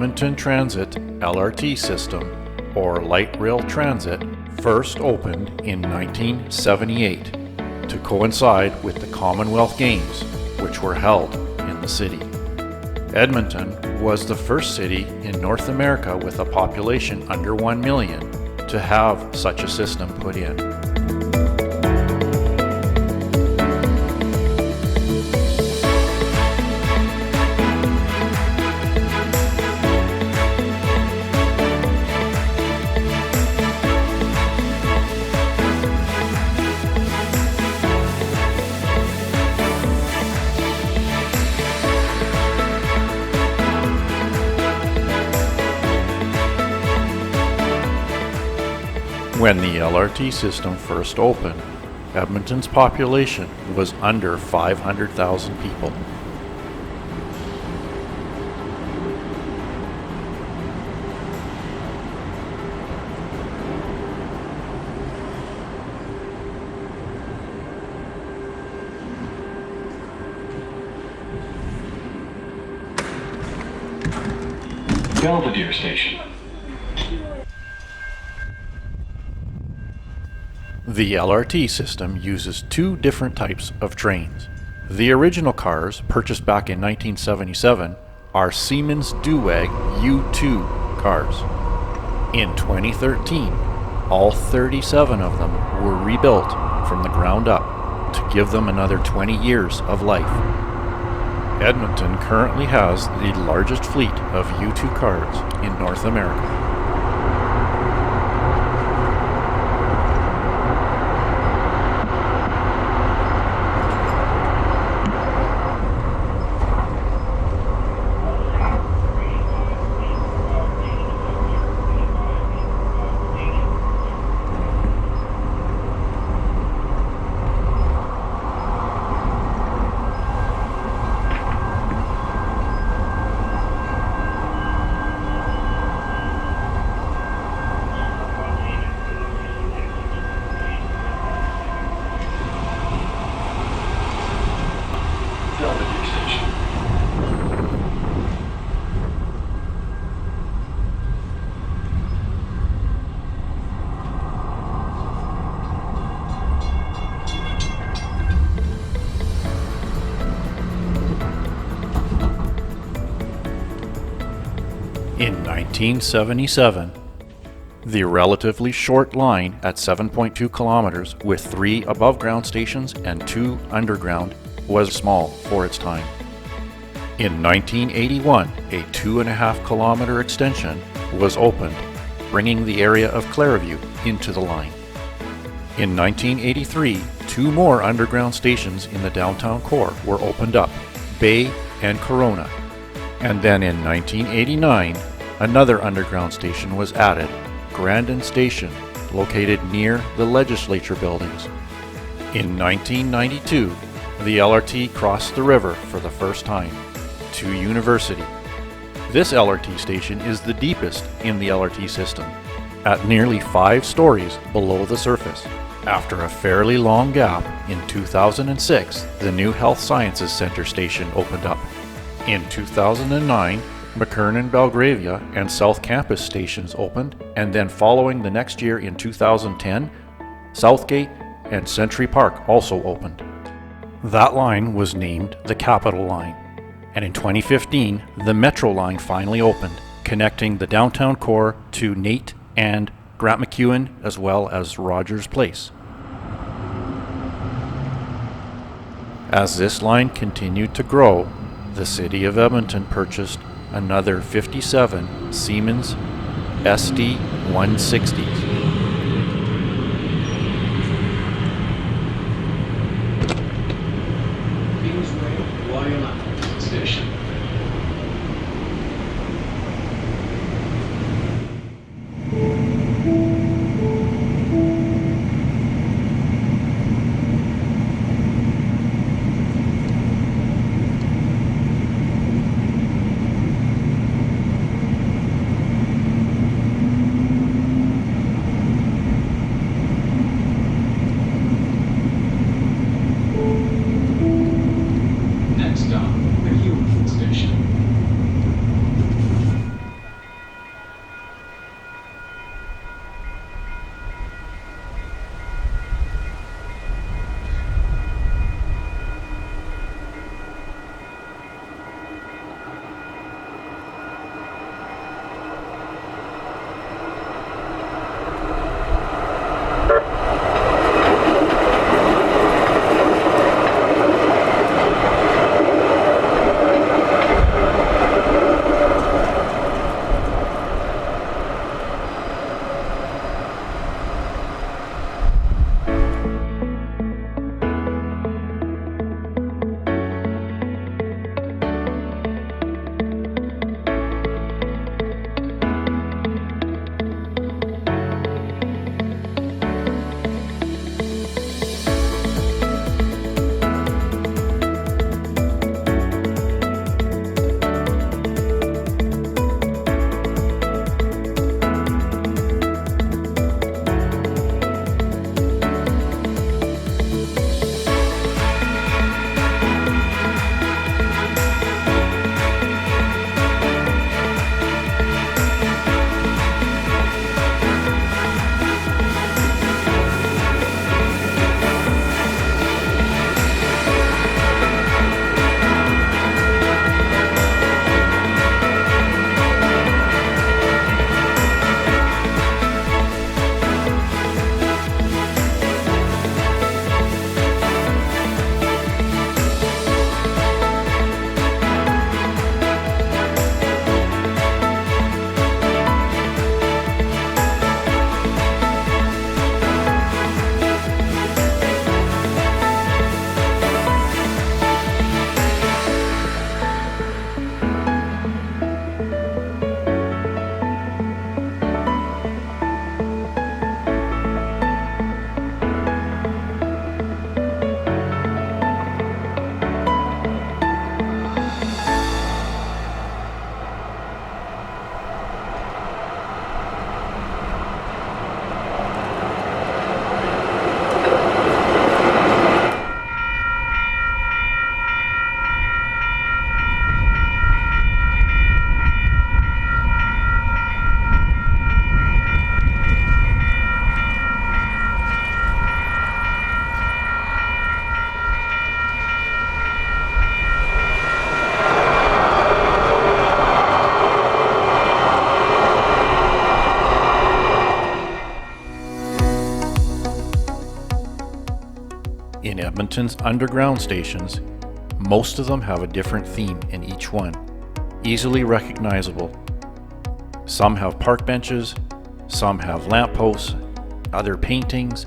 Edmonton Transit LRT system, or light rail transit, first opened in 1978 to coincide with the Commonwealth Games, which were held in the city. Edmonton was the first city in North America with a population under 1 million to have such a system put in. When the LRT system first opened, Edmonton's population was under 500,000 people. Belvedere Station. The LRT system uses two different types of trains. The original cars, purchased back in 1977, are Siemens Duewag U2 cars. In 2013, all 37 of them were rebuilt from the ground up to give them another 20 years of life. Edmonton currently has the largest fleet of U2 cars in North America. Belvedere Station. In 1977, the relatively short line at 7.2 kilometers with 3 above-ground stations and 2 underground was small for its time. In 1981, a 2.5 kilometer extension was opened, bringing the area of Clairview into the line. In 1983, 2 more underground stations in the downtown core were opened up, Bay and Corona. And then in 1989, another underground station was added, Grandin Station, located near the legislature buildings. In 1992, the LRT crossed the river for the first time, to University. This LRT station is the deepest in the LRT system, at nearly 5 stories below the surface. After a fairly long gap, in 2006, the new Health Sciences Center station opened up. In 2009, McKernan, Belgravia, and South Campus stations opened, and then following the next year in 2010, Southgate and Century Park also opened. That line was named the Capital Line, and in 2015, the Metro Line finally opened, connecting the downtown core to Nate and Grant McEwen as well as Rogers Place. As this line continued to grow, the city of Edmonton purchased another 57 Siemens SD-160s. Station. In Edmonton's underground stations, most of them have a different theme in each one, easily recognizable. Some have park benches, some have lampposts, other paintings,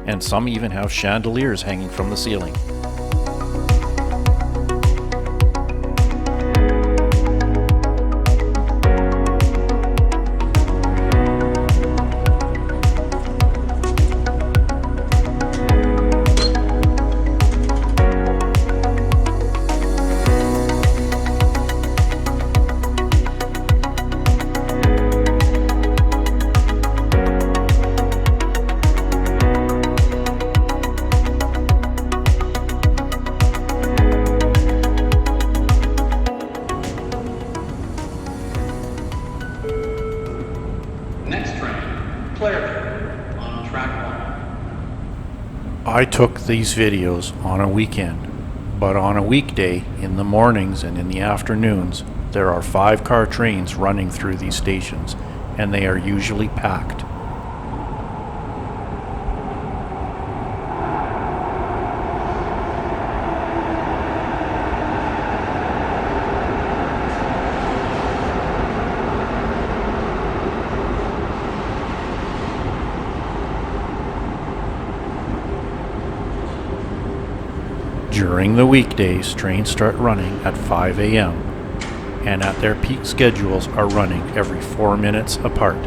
and some even have chandeliers hanging from the ceiling. Next train, Clairview, on track 1. I took these videos on a weekend, but on a weekday, in the mornings and in the afternoons, there are 5-car trains running through these stations, and they are usually packed. During the weekdays, trains start running at 5 a.m. and at their peak schedules are running every 4 minutes apart.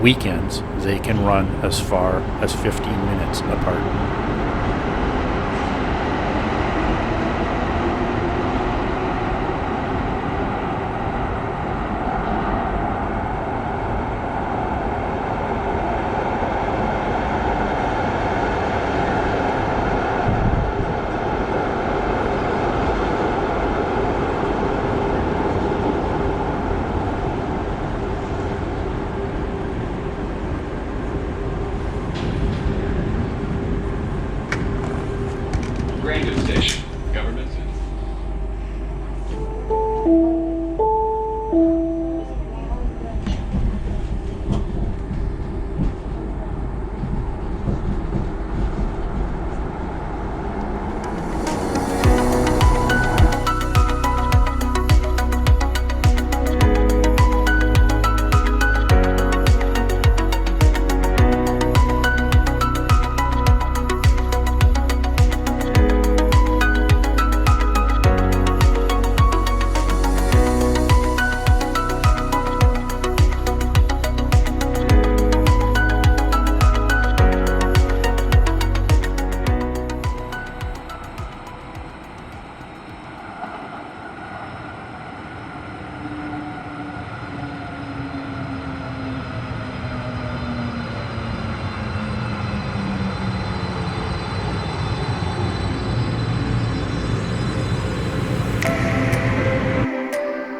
Weekends, they can run as far as 15 minutes apart. Grandin Station, Government Center.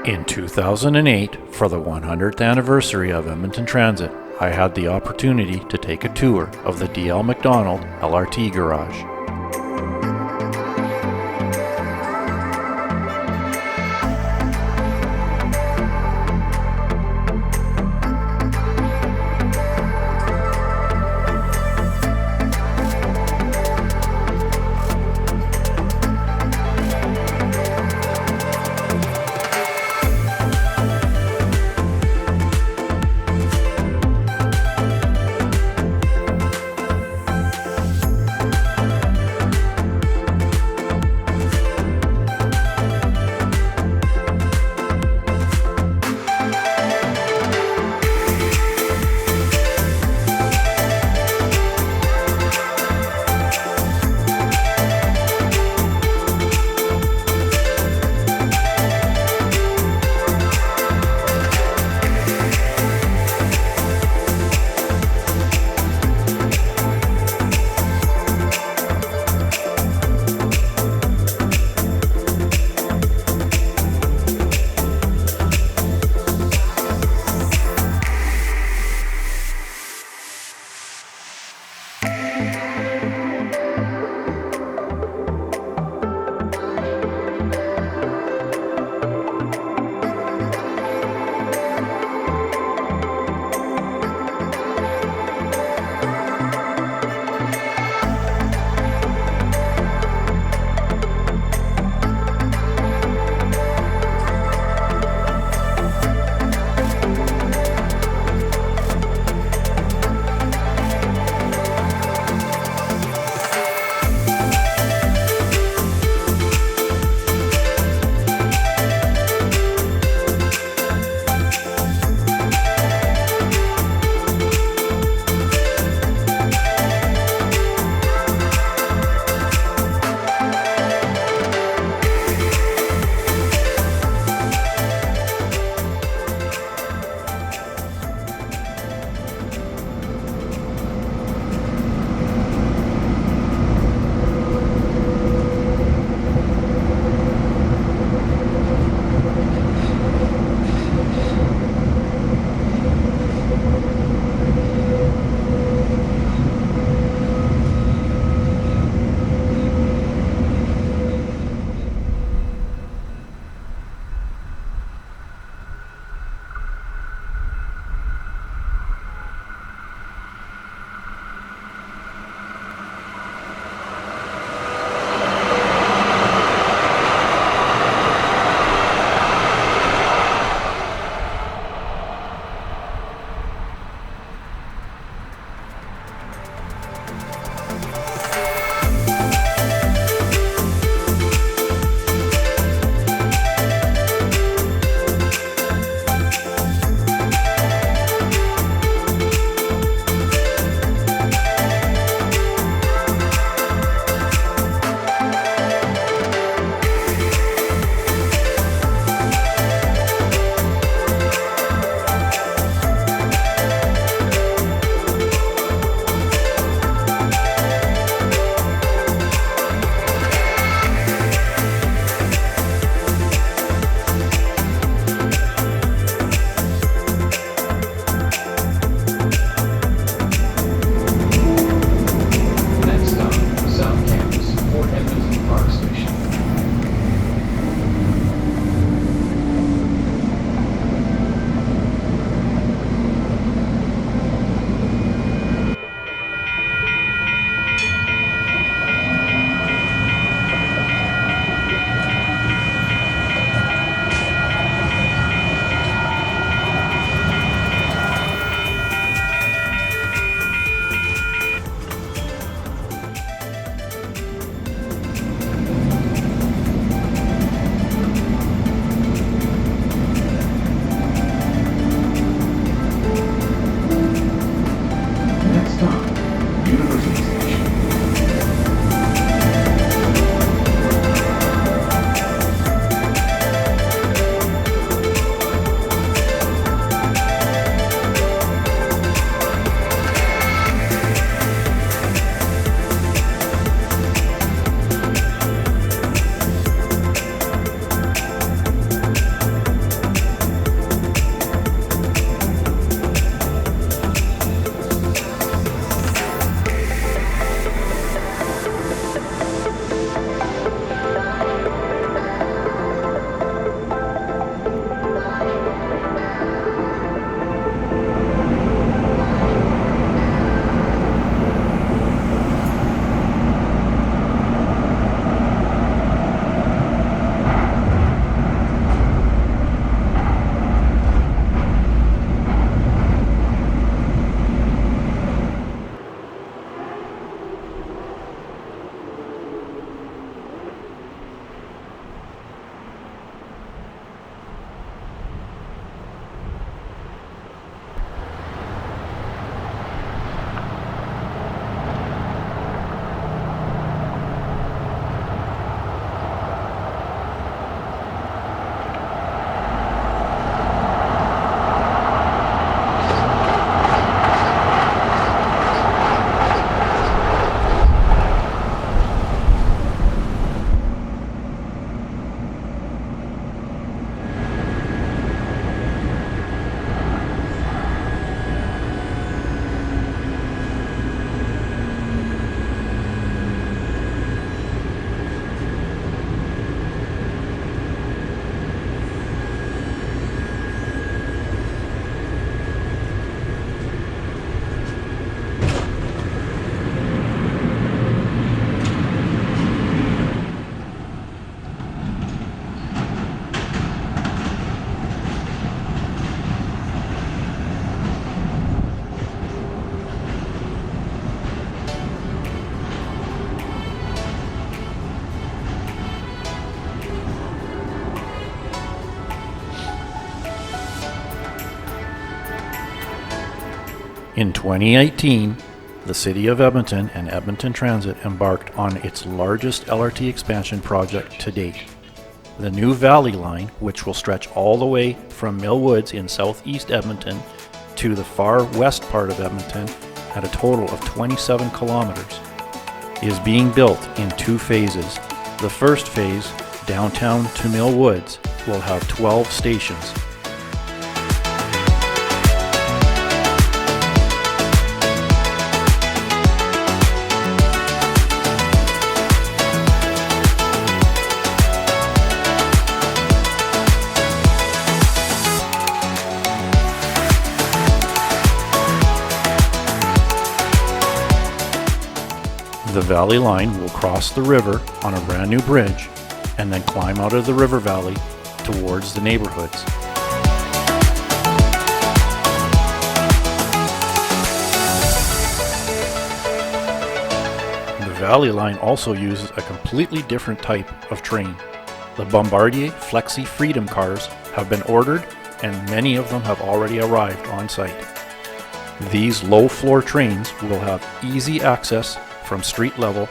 In 2008, for the 100th anniversary of Edmonton Transit, I had the opportunity to take a tour of the D.L. MacDonald LRT garage. stop, University Station. In 2018, the City of Edmonton and Edmonton Transit embarked on its largest LRT expansion project to date. The new Valley Line, which will stretch all the way from Mill Woods in southeast Edmonton to the far west part of Edmonton at a total of 27 kilometers, is being built in two phases. The first phase, downtown to Mill Woods, will have 12 stations. The Valley Line will cross the river on a brand new bridge and then climb out of the river valley towards the neighborhoods. The Valley Line also uses a completely different type of train. The Bombardier Flexi Freedom cars have been ordered and many of them have already arrived on site. These low-floor trains will have easy access from street level .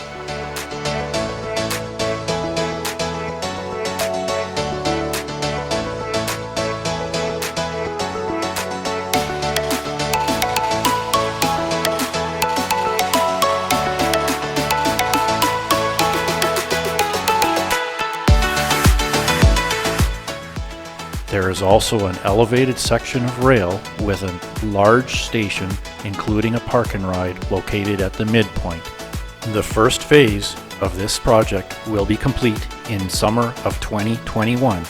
There is also an elevated section of rail with a large station, including a park and ride located at the midpoint. The first phase of this project will be complete in summer of 2021.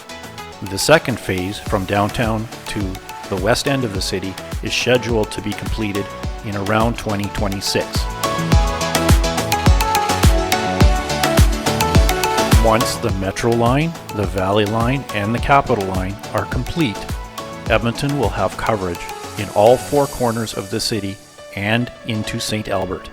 The second phase from downtown to the west end of the city is scheduled to be completed in around 2026. Once the Metro Line, the Valley Line, and the Capital Line are complete, Edmonton will have coverage in all four corners of the city and into St. Albert.